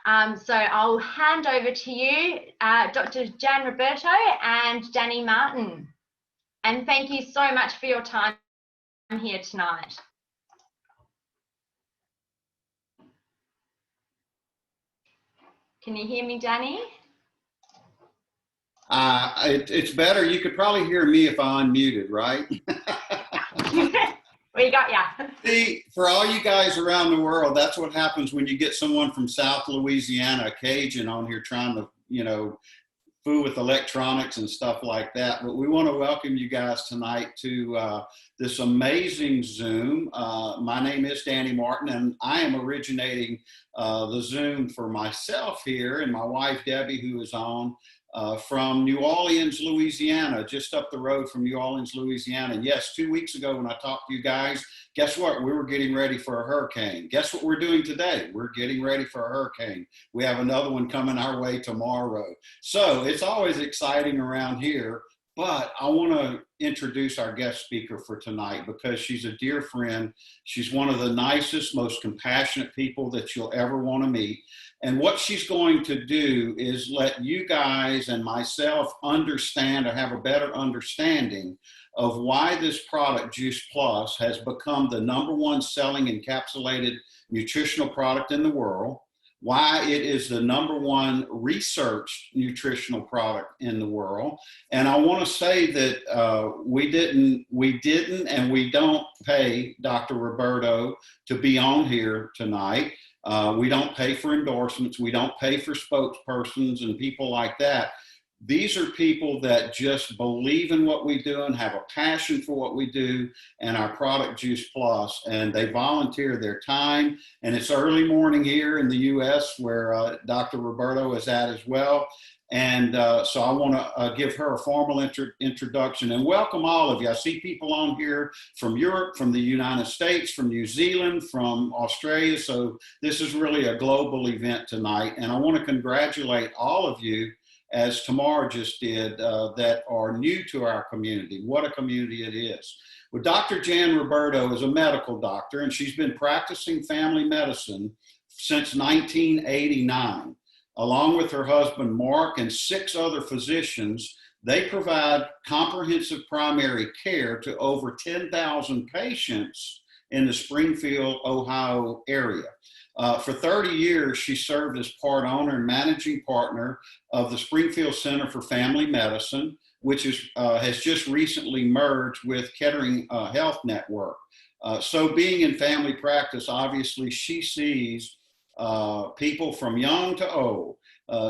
So I'll hand over to you, Dr. Jan Roberto and Danny Martin. And thank you so much for your time here tonight. Can you hear me, Danny? It's better. You could probably hear me if I unmuted, right? We got ya. See, for all you guys around the world, that's what happens when you get someone from South Louisiana, a Cajun, on here trying to, fool with electronics and stuff like that. But we want to welcome you guys tonight to this amazing Zoom. My name is Danny Martin, and I am originating the Zoom for myself here, and my wife, Debbie, who is on from New Orleans, Louisiana, just up the road from New Orleans, Louisiana. And yes, 2 weeks ago when I talked to you guys, guess what? We were getting ready for a hurricane. Guess what we're doing today? We're getting ready for a hurricane. We have another one coming our way tomorrow. So it's always exciting around here. But I want to introduce our guest speaker for tonight because she's a dear friend. She's one of the nicest, most compassionate people that you'll ever want to meet. And what she's going to do is let you guys and myself understand or have a better understanding of why this product, Juice Plus, has become the #1 selling encapsulated nutritional product in the world, why it is the #1 researched nutritional product in the world. And I want to say that we didn't and we don't pay Dr. Roberto to be on here tonight. We don't pay for endorsements. We don't pay for spokespersons and people like that. These are people that just believe in what we do and have a passion for what we do and our product Juice Plus, and they volunteer their time. And it's early morning here in the U.S. where Dr. Roberto is at as well. And so I want to give her a formal introduction and welcome all of you. I see people on here from Europe, from the United States, from New Zealand, from Australia. So this is really a global event tonight. And I want to congratulate all of you, as Tamar just did, that are new to our community. What a community it is. Well, Dr. Jan Roberto is a medical doctor, and she's been practicing family medicine since 1989. Along with her husband, Mark, and 6 other physicians, they provide comprehensive primary care to over 10,000 patients in the Springfield, Ohio area. For 30 years, she served as part owner and managing partner of the Springfield Center for Family Medicine, which has just recently merged with Kettering Health Network. So being in family practice, obviously she sees people from young to old.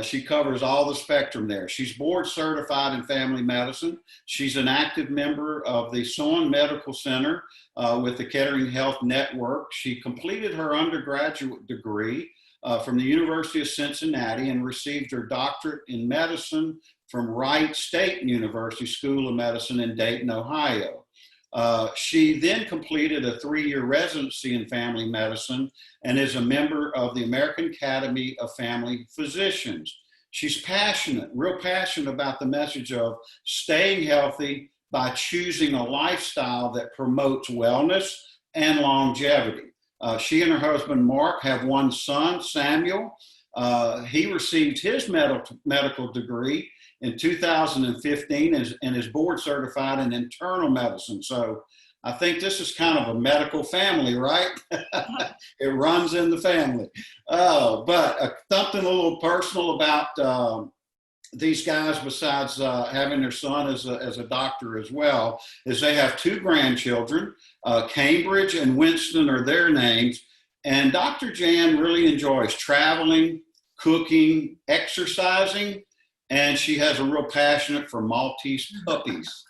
She covers all the spectrum there. She's board certified in family medicine. She's an active member of the Sohn Medical Center with the Kettering Health Network. She completed her undergraduate degree from the University of Cincinnati and received her doctorate in medicine from Wright State University School of Medicine in Dayton, Ohio. She then completed a 3-year residency in family medicine and is a member of the American Academy of Family Physicians. She's passionate, real passionate about the message of staying healthy by choosing a lifestyle that promotes wellness and longevity. She and her husband, Mark, have 1 son, Samuel. He received his medical degree in 2015 and is board certified in internal medicine. So I think this is kind of a medical family, right? It runs in the family. But something a little personal about these guys, besides having their son as a doctor as well, is they have 2 grandchildren. Cambridge and Winston are their names. And Dr. Jan really enjoys traveling, cooking, exercising, and she has a real passion for Maltese puppies.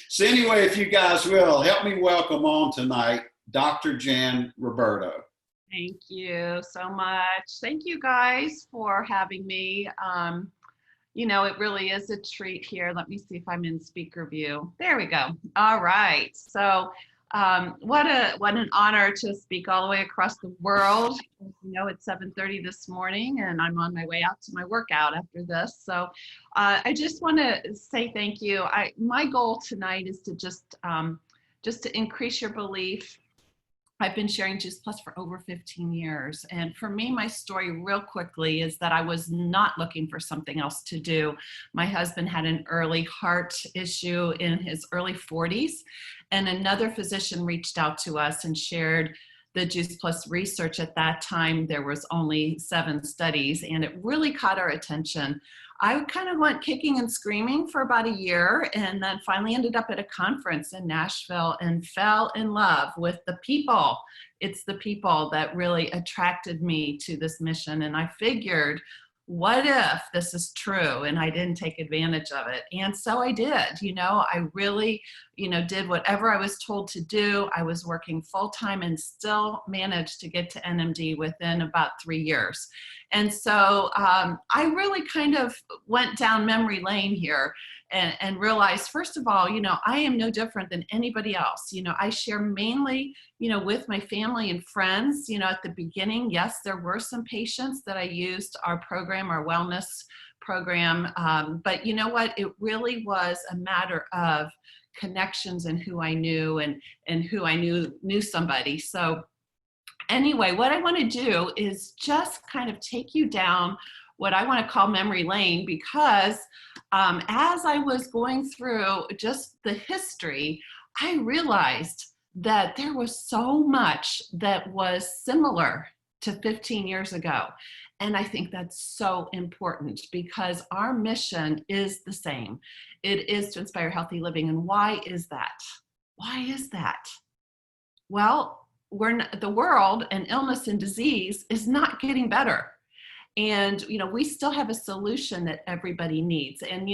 So anyway, if you guys will, help me welcome on tonight, Dr. Jan Roberto. Thank you so much. Thank you guys for having me. It really is a treat here. Let me see if I'm in speaker view. There we go. All right. So what an honor to speak all the way across the world. It's 7:30 this morning and I'm on my way out to my workout after this. So I just want to say thank you. My goal tonight is to just to increase your belief I've been sharing Juice Plus for over 15 years. And for me, my story real quickly is that I was not looking for something else to do. My husband had an early heart issue in his early 40s, and another physician reached out to us and shared the Juice Plus research. At that time, there was only 7 studies, and it really caught our attention. I kind of went kicking and screaming for about a year, and then finally ended up at a conference in Nashville and fell in love with the people. It's the people that really attracted me to this mission. And I figured, what if this is true and I didn't take advantage of it? And so I did. I really, did whatever I was told to do. I was working full time and still managed to get to NMD within about 3 years. And so I really kind of went down memory lane here and realized, first of all, I am no different than anybody else. I share mainly, with my family and friends. At the beginning, yes, there were some patients that I used our program, our wellness program. But you know what? It really was a matter of connections and who I knew and who I knew somebody. So anyway, what I want to do is just kind of take you down what I want to call memory lane, because as I was going through just the history, I realized that there was so much that was similar to 15 years ago. And I think that's so important because our mission is the same. It is to inspire healthy living. And why is that? Why is that? Well, the world and illness and disease is not getting better. And, we still have a solution that everybody needs. And,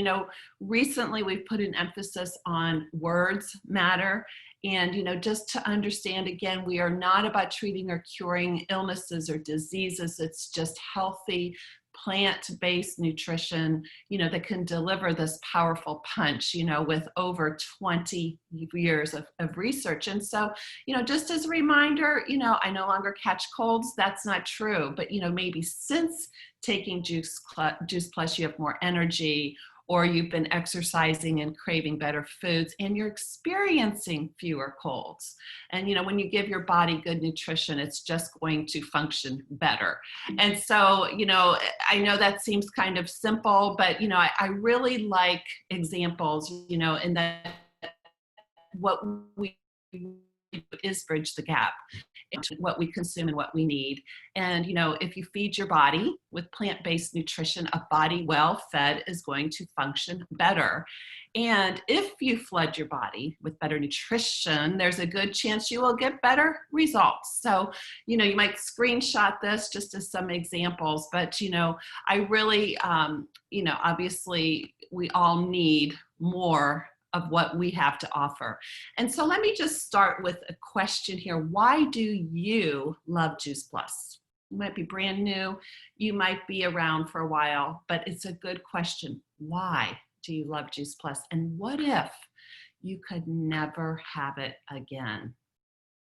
recently we've put an emphasis on words matter. And, just to understand, again, we are not about treating or curing illnesses or diseases. It's just healthy, plant-based nutrition, that can deliver this powerful punch, with over 20 years of research. And so, just as a reminder, I no longer catch colds. That's not true. But, maybe since taking Juice Plus, you have more energy, or you've been exercising and craving better foods, and you're experiencing fewer colds. And, when you give your body good nutrition, it's just going to function better. And so, I know that seems kind of simple, but, I really like examples, in that what we do is bridge the gap into what we consume and what we need. And, if you feed your body with plant-based nutrition, a body well fed is going to function better. And if you flood your body with better nutrition, there's a good chance you will get better results. So, you might screenshot this just as some examples, but, I really, obviously we all need more of what we have to offer. And so let me just start with a question here. Why do you love Juice Plus? You might be brand new, you might be around for a while, but it's a good question. Why do you love Juice Plus? And what if you could never have it again?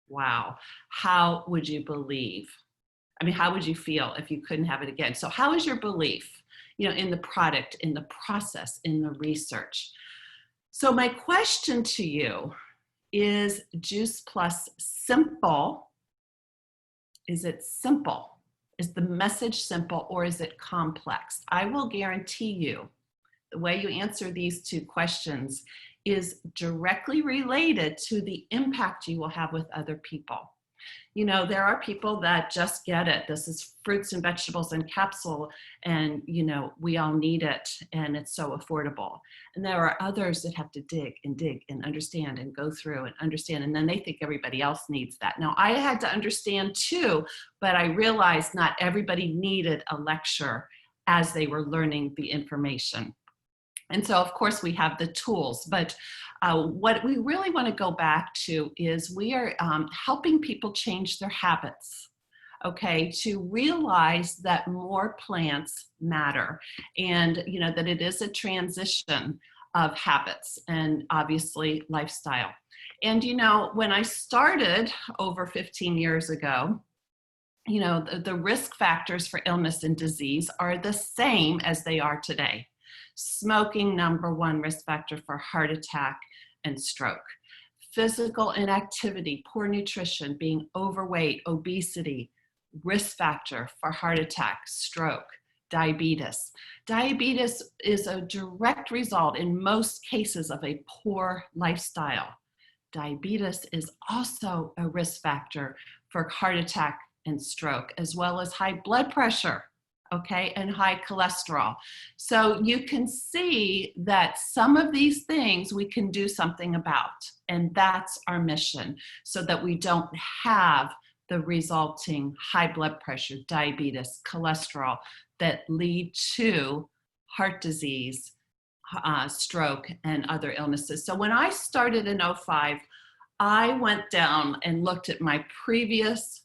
Wow, how would you believe? How would you feel if you couldn't have it again? So how is your belief, in the product, in the process, in the research? So my question to you is Juice Plus simple? Is it simple? Is the message simple, or is it complex? I will guarantee you the way you answer these 2 questions is directly related to the impact you will have with other people. There are people that just get it. This is fruits and vegetables in capsule, and, we all need it, and it's so affordable. And there are others that have to dig and understand and go through and understand, and then they think everybody else needs that. Now, I had to understand too, but I realized not everybody needed a lecture as they were learning the information. And so, of course, we have the tools, but what we really want to go back to is we are helping people change their habits, okay, to realize that more plants matter, and, that it is a transition of habits and obviously lifestyle. And, when I started over 15 years ago, the risk factors for illness and disease are the same as they are today. Smoking, #1 risk factor for heart attack and stroke. physical inactivity, poor nutrition, being overweight, obesity, risk factor for heart attack, stroke, diabetes. Diabetes is a direct result in most cases of a poor lifestyle. Diabetes is also a risk factor for heart attack and stroke, as well as high blood pressure, okay, and high cholesterol. So you can see that some of these things we can do something about, and that's our mission, so that we don't have the resulting high blood pressure, diabetes, cholesterol that lead to heart disease, stroke, and other illnesses. So when I started in '05, I went down and looked at my previous,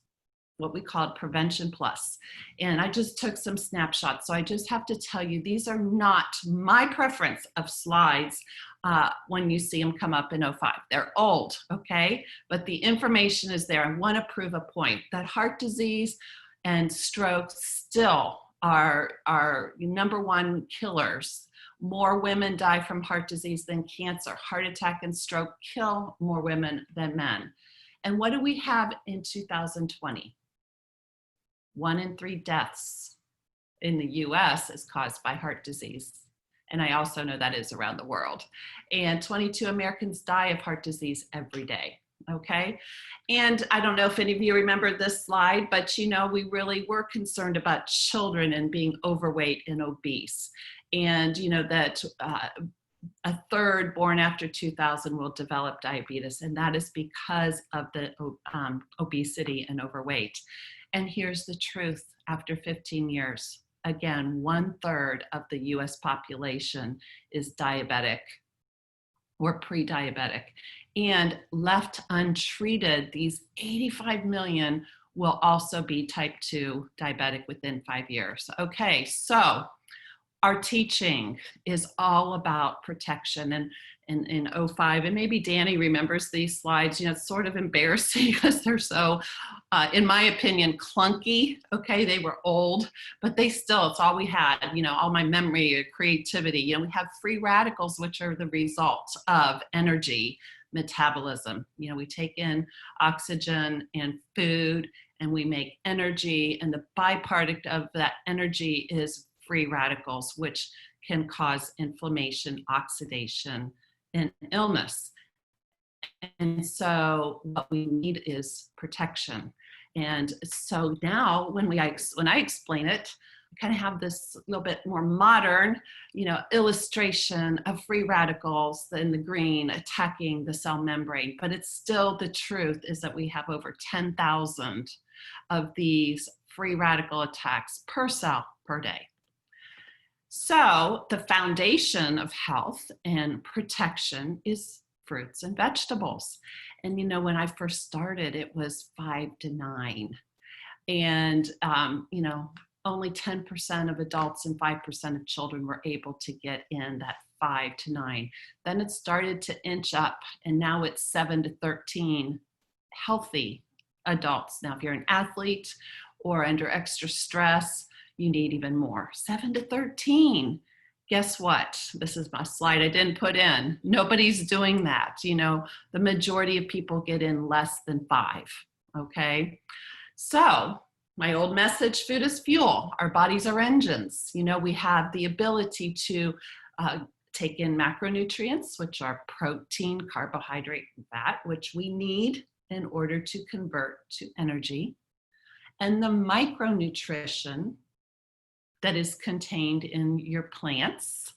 what we called Prevention Plus, and I just took some snapshots. So I just have to tell you, these are not my preference of slides when you see them come up in '05. They're old, okay? But the information is there. I want to prove a point that heart disease and stroke still are #1 killers. More women die from heart disease than cancer. Heart attack and stroke kill more women than men. And what do we have in 2020? 1 in 3 deaths in the US is caused by heart disease. And I also know that is around the world. And 22 Americans die of heart disease every day. Okay. And I don't know if any of you remember this slide, but you know, we really were concerned about children and being overweight and obese. And you know that a third born after 2000 will develop diabetes, and that is because of the obesity and overweight. And here's the truth, after 15 years, again, 1/3 of the US population is diabetic or pre-diabetic. And left untreated, these 85 million will also be type 2 diabetic within 5 years. Okay, so our teaching is all about protection. And in '05, and maybe Danny remembers these slides, you know, it's sort of embarrassing because they're so, in my opinion, clunky. Okay, they were old, but they still, it's all we had, you know, all my memory, creativity. You know, we have free radicals, which are the result of energy metabolism. You know, we take in oxygen and food and we make energy, and the byproduct of that energy is free radicals, which can cause inflammation, oxidation, and illness. And so what we need is protection. And so now when I explain it, I kind of have this little bit more modern, you know, illustration of free radicals in the green attacking the cell membrane. But it's still, the truth is that we have over 10,000 of these free radical attacks per cell per day. So the foundation of health and protection is fruits and vegetables. And you know, when I first started, it was 5 to 9. And you know, only 10% of adults and 5% of children were able to get in that 5 to 9. Then it started to inch up, and now it's 7 to 13 healthy adults. Now, if you're an athlete or under extra stress, you need even more. 7 to 13. Guess what? This is my slide I didn't put in. Nobody's doing that. You know, the majority of people get in less than 5. Okay. So my old message, food is fuel. Our bodies are engines. You know, we have the ability to take in macronutrients, which are protein, carbohydrate, and fat, which we need in order to convert to energy. And the micronutrition that is contained in your plants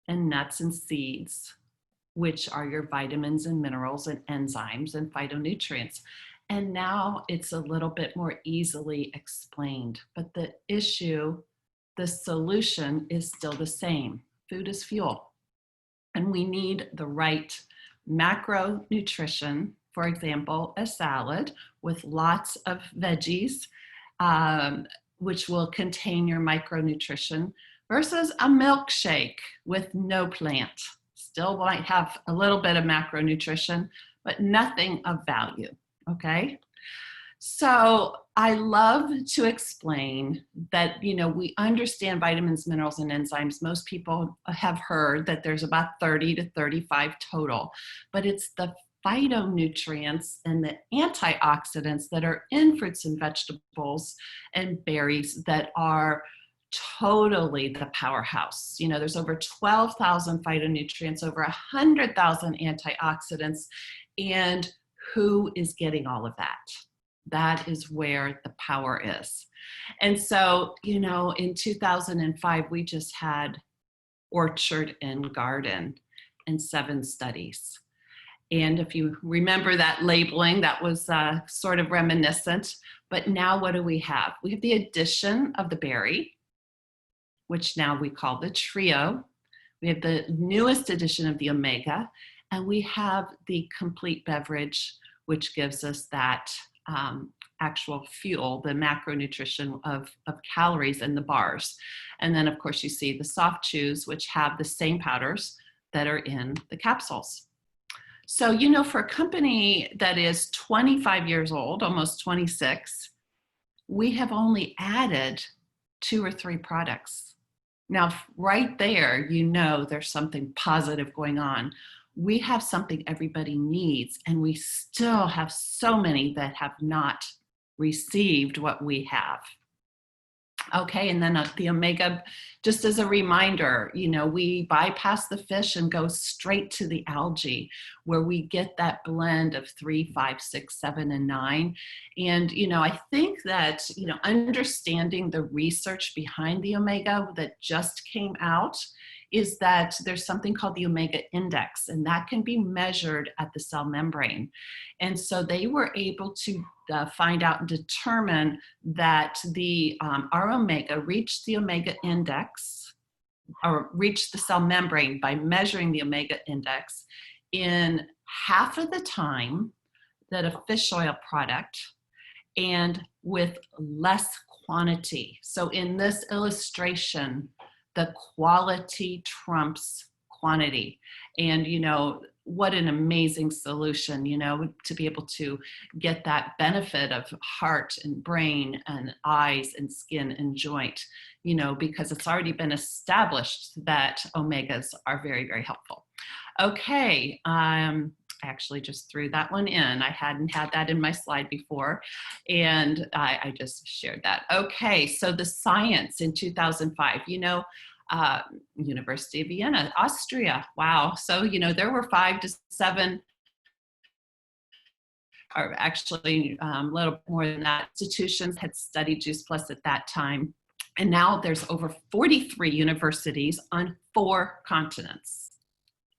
and nuts and seeds, which are your vitamins and minerals and enzymes and phytonutrients. And now it's a little bit more easily explained, but the issue, the solution is still the same. Food is fuel. And we need the right macronutrition, for example, a salad with lots of veggies, which will contain your micronutrition, versus a milkshake with no plant. Still might have a little bit of macronutrition, but nothing of value, okay? So I love to explain that, you know, we understand vitamins, minerals, and enzymes. Most people have heard that there's about 30 to 35 total, but it's the phytonutrients and the antioxidants that are in fruits and vegetables and berries that are totally the powerhouse. You know, there's over 12,000 phytonutrients, over 100,000 antioxidants, and who is getting all of that? That is where the power is. And so, you know, in 2005, we just had Orchard and Garden and 7 studies. And if you remember that labeling, that was sort of reminiscent. But now what do we have? We have the addition of the berry, which now we call the trio. We have the newest edition of the omega, and we have the complete beverage, which gives us that actual fuel, the macronutrition of calories in the bars. And then of course you see the soft chews, which have the same powders that are in the capsules. So, you know, for a company that is 25 years old, almost 26, we have only added 2 or 3 products. Now, right there, you know, there's something positive going on. We have something everybody needs, and we still have so many that have not received what we have. Okay, and then the omega, just as a reminder, you know, we bypass the fish and go straight to the algae, where we get that blend of 3, 5, 6, 7, and 9. And, you know, I think that, you know, understanding the research behind the omega that just came out is that there's something called the omega index, and that can be measured at the cell membrane. And so they were able to find out and determine that our omega reached the omega index, or reached the cell membrane by measuring the omega index in half of the time that a fish oil product, and with less quantity. So in this illustration, the quality trumps quantity. And, you know, what an amazing solution, you know, to be able to get that benefit of heart and brain and eyes and skin and joint, you know, because it's already been established that omegas are very, very helpful. Okay, I actually just threw that one in. I hadn't had that in my slide before, and I just shared that. Okay, so the science in 2005, you know, University of Vienna, Austria. Wow. So, you know, there were 5 to 7, or actually a little more than that, institutions had studied Juice Plus at that time. And now there's over 43 universities on 4 continents.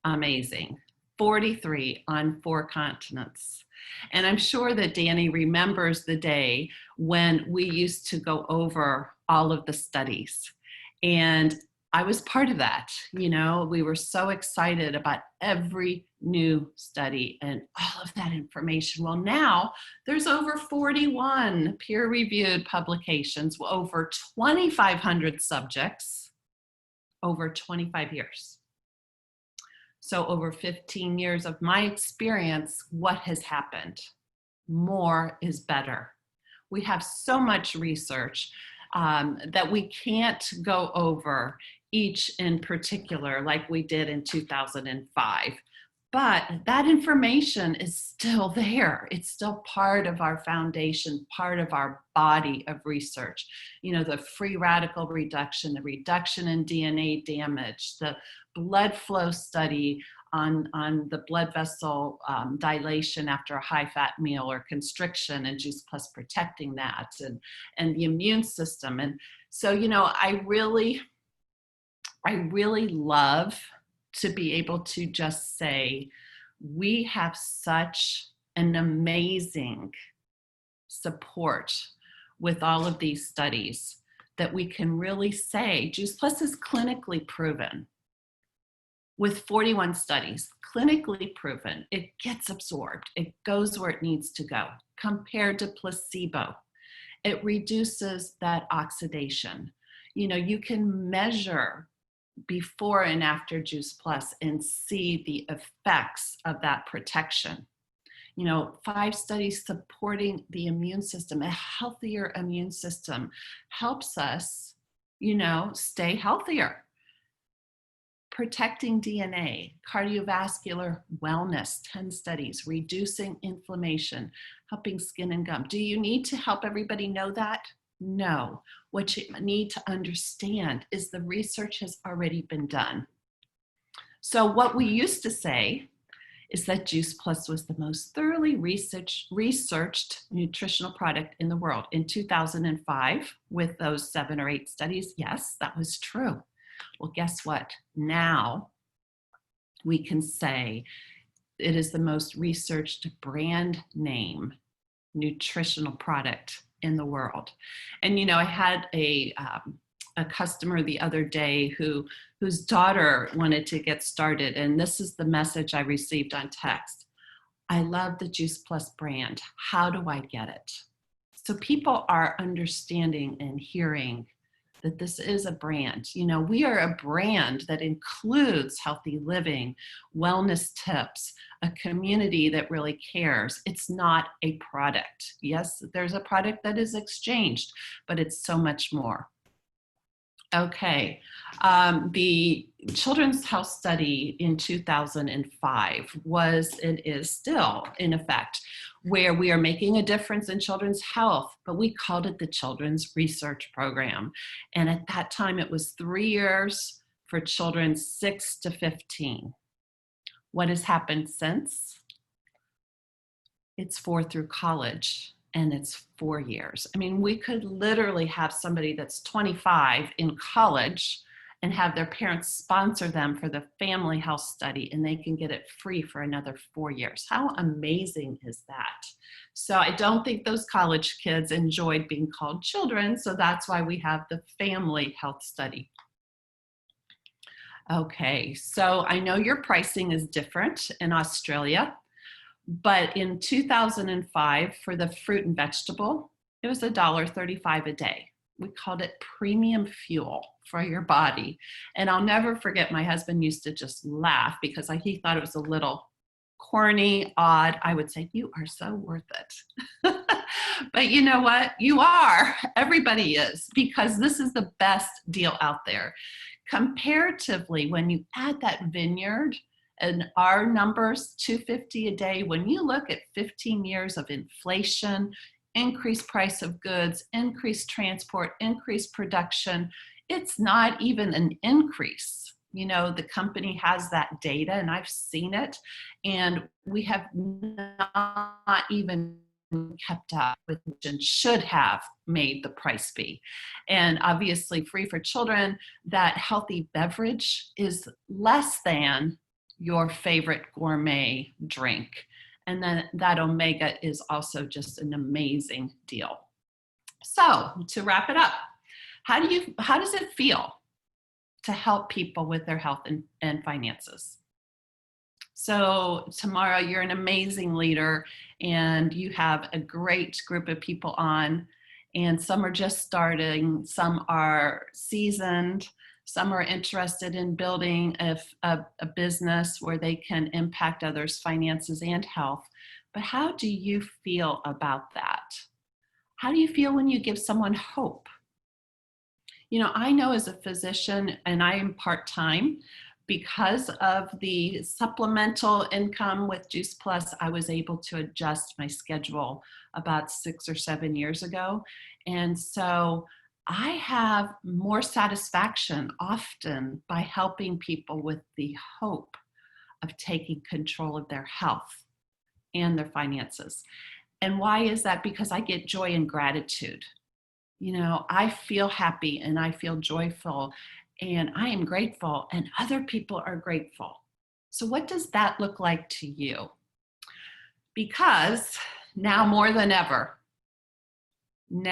Amazing. 43 on 4 continents. And I'm sure that Danny remembers the day when we used to go over all of the studies. And I was part of that. You know, we were so excited about every new study and all of that information. Well, now there's over 41 peer-reviewed publications, over 2,500 subjects, over 25 years. So over 15 years of my experience, what has happened? More is better. We have so much research that we can't go over each in particular like we did in 2005. But that information is still there. It's still part of our foundation, part of our body of research. You know, the free radical reduction, the reduction in DNA damage, the blood flow study on the blood vessel dilation after a high-fat meal or constriction, and Juice Plus protecting that, and the immune system. And so, you know, I really love to be able to just say, we have such an amazing support with all of these studies that we can really say Juice Plus is clinically proven. With 41 studies, clinically proven, it gets absorbed. It goes where it needs to go compared to placebo. It reduces that oxidation. You know, you can measure before and after Juice Plus and see the effects of that protection. You know, 5 studies supporting the immune system. A healthier immune system helps us, you know, stay healthier. protecting DNA, cardiovascular wellness, 10 studies, reducing inflammation, helping skin and gum. Do you need to help everybody know that? No. What you need to understand is the research has already been done. So what we used to say is that Juice Plus was the most thoroughly researched nutritional product in the world. In 2005, with those 7 or 8 studies, yes, that was true. Well, guess what? Now we can say it is the most researched brand name nutritional product in the world. And you know, I had a customer the other day whose daughter wanted to get started, and this is the message I received on text. I love the Juice Plus brand. How do I get it? So people are understanding and hearing that this is a brand. You know, we are a brand that includes healthy living, wellness tips, a community that really cares. It's not a product. Yes, there's a product that is exchanged, but it's so much more. Okay, the Children's Health Study in 2005 was and is still in effect, where we are making a difference in children's health, but we called it the Children's Research Program. And at that time, it was 3 years for children 6 to 15. What has happened since? It's 4 through college. And it's 4 years. I mean, we could literally have somebody that's 25 in college and have their parents sponsor them for the family health study, and they can get it free for another 4 years. How amazing is that? So I don't think those college kids enjoyed being called children, so that's why we have the family health study. Okay, so I know your pricing is different in Australia. But in 2005, for the fruit and vegetable, it was $1.35 a day. We called it premium fuel for your body. And I'll never forget, my husband used to just laugh because he thought it was a little corny, odd. I would say, you are so worth it. But you know what? You are. Everybody is, because this is the best deal out there. Comparatively, when you add that vineyard, and our numbers, $2.50 a day, when you look at 15 years of inflation, increased price of goods, increased transport, increased production, it's not even an increase. You know, the company has that data and I've seen it, and we have not even kept up with and should have made the price be. And obviously free for children, that healthy beverage is less than your favorite gourmet drink. And then that omega is also just an amazing deal. So to wrap it up, how does it feel to help people with their health and finances? So tomorrow you're an amazing leader and you have a great group of people on, and some are just starting, some are seasoned, some are interested in building a business where they can impact others' finances and health. But how do you feel about that? How do you feel when you give someone hope? You know, I know as a physician, and I am part-time, because of the supplemental income with Juice Plus, I was able to adjust my schedule about 6 or 7 years ago. And so I have more satisfaction often by helping people with the hope of taking control of their health and their finances. And why is that? Because I get joy and gratitude. You know, I feel happy and I feel joyful and I am grateful and other people are grateful. So what does that look like to you? Because now more than ever, you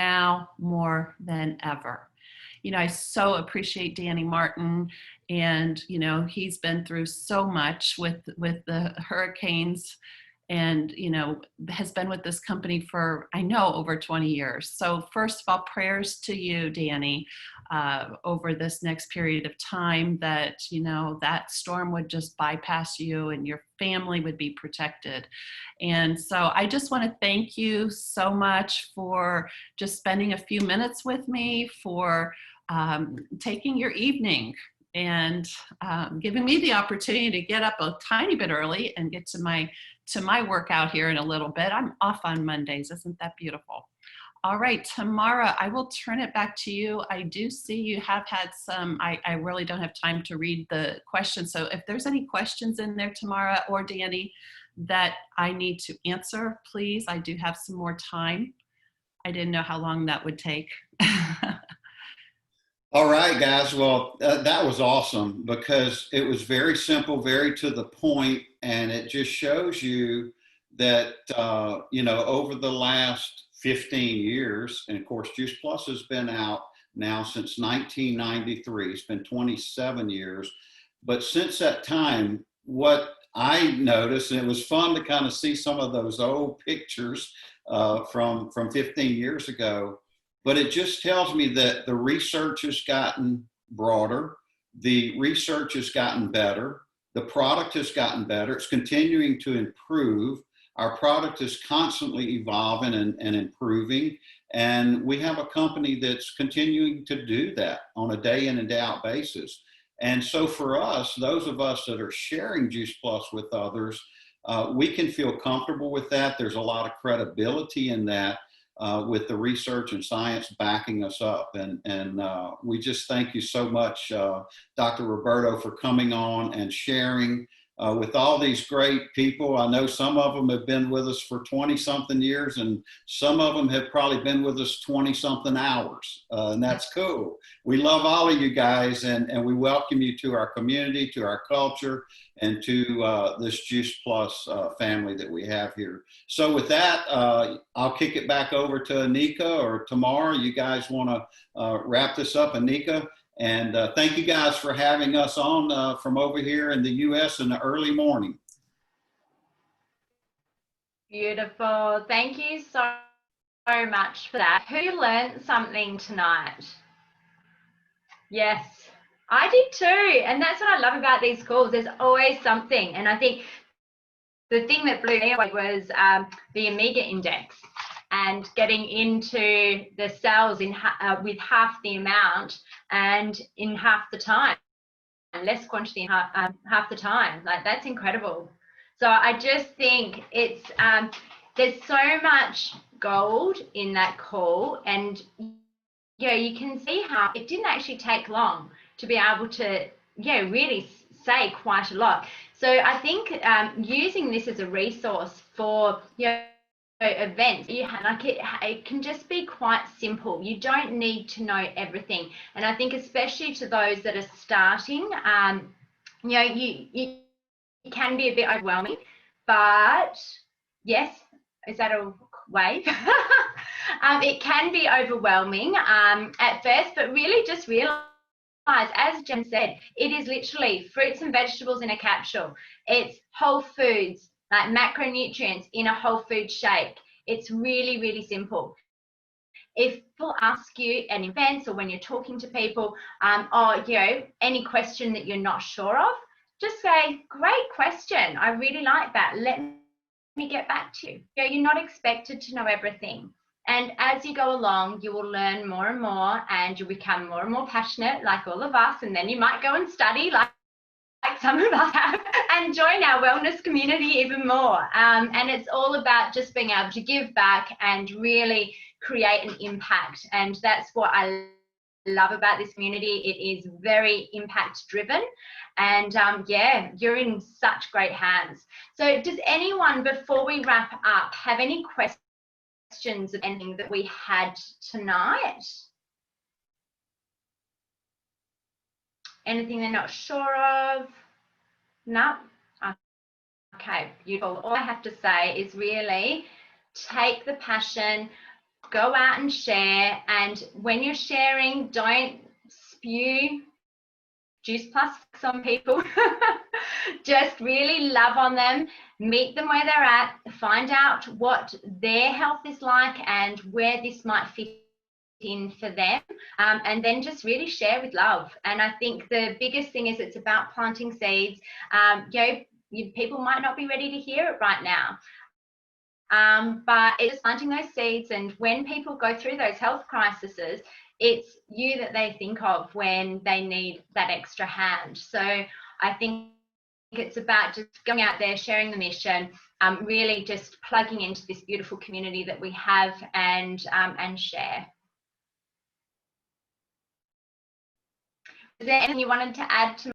know, I so appreciate Danny Martin, and you know, he's been through so much with the hurricanes, and you know, has been with this company for, I know, over 20 years. So first of all, prayers to you, Danny, over this next period of time, that you know, that storm would just bypass you and your family would be protected. And so I just want to thank you so much for just spending a few minutes with me, for taking your evening and giving me the opportunity to get up a tiny bit early and get to my workout here in a little bit. I'm off on Mondays. Isn't that beautiful? All right, Tamara, I will turn it back to you. I do see you have had some, I really don't have time to read the questions. So if there's any questions in there, Tamara or Danny, that I need to answer, please. I do have some more time. I didn't know how long that would take. All right, guys. Well, that was awesome because it was very simple, very to the point, and it just shows you that, over the last 15 years, and of course, Juice Plus has been out now since 1993. It's been 27 years. But since that time, what I noticed, and it was fun to kind of see some of those old pictures from 15 years ago, but it just tells me that the research has gotten broader, the research has gotten better, the product has gotten better, it's continuing to improve. Our product is constantly evolving and improving, and we have a company that's continuing to do that on a day in and day out basis. And so for us, those of us that are sharing Juice Plus with others, we can feel comfortable with that. There's a lot of credibility in that. With the research and science backing us up. And we just thank you so much, Dr. Roberto, for coming on and sharing with all these great people. I know some of them have been with us for 20-something years, and some of them have probably been with us 20-something hours, and that's cool. We love all of you guys, and we welcome you to our community, to our culture, and to this Juice Plus family that we have here. So with that, I'll kick it back over to Anika or Tamara. You guys want to wrap this up, Anika? And thank you guys for having us on from over here in the U.S. in the early morning. Beautiful. Thank you so much for that. Who learned something tonight? Yes, I did too. And that's what I love about these calls. There's always something. And I think the thing that blew me away was the Omega Index and getting into the cells with half the amount and in half the time, less quantity in half the time. Like, that's incredible. So I just think it's there's so much gold in that call, and yeah, you can see how it didn't actually take long to be able to really say quite a lot. So I think using this as a resource for events, it can just be quite simple. You don't need to know everything, and I think especially to those that are starting, you can be a bit overwhelming. But yes, is that a wave? It can be overwhelming at first, but really just realize, as Jen said, it is literally fruits and vegetables in a capsule. It's whole foods, like macronutrients in a whole food shake. It's really, really simple. If people ask you at events or when you're talking to people, any question that you're not sure of, just say, great question. I really like that. Let me get back to you. You're not expected to know everything. And as you go along, you will learn more and more, and you'll become more and more passionate, like all of us. And then you might go and study, like some of us have, and join our wellness community even more. And it's all about just being able to give back and really create an impact. And that's what I love about this community. It is very impact driven, and you're in such great hands. So does anyone, before we wrap up, have any questions of anything that we had tonight? Anything they're not sure of? No? Okay, beautiful. All I have to say is really take the passion, go out and share, and when you're sharing, don't spew Juice Plus on people. Just really love on them, meet them where they're at, find out what their health is like and where this might fit in for them, and then just really share with love. And I think the biggest thing is it's about planting seeds. People might not be ready to hear it right now, but it's planting those seeds, and when people go through those health crises, it's you that they think of when they need that extra hand. So I think it's about just going out there, sharing the mission, really just plugging into this beautiful community that we have, and share. Is there anything you wanted to add to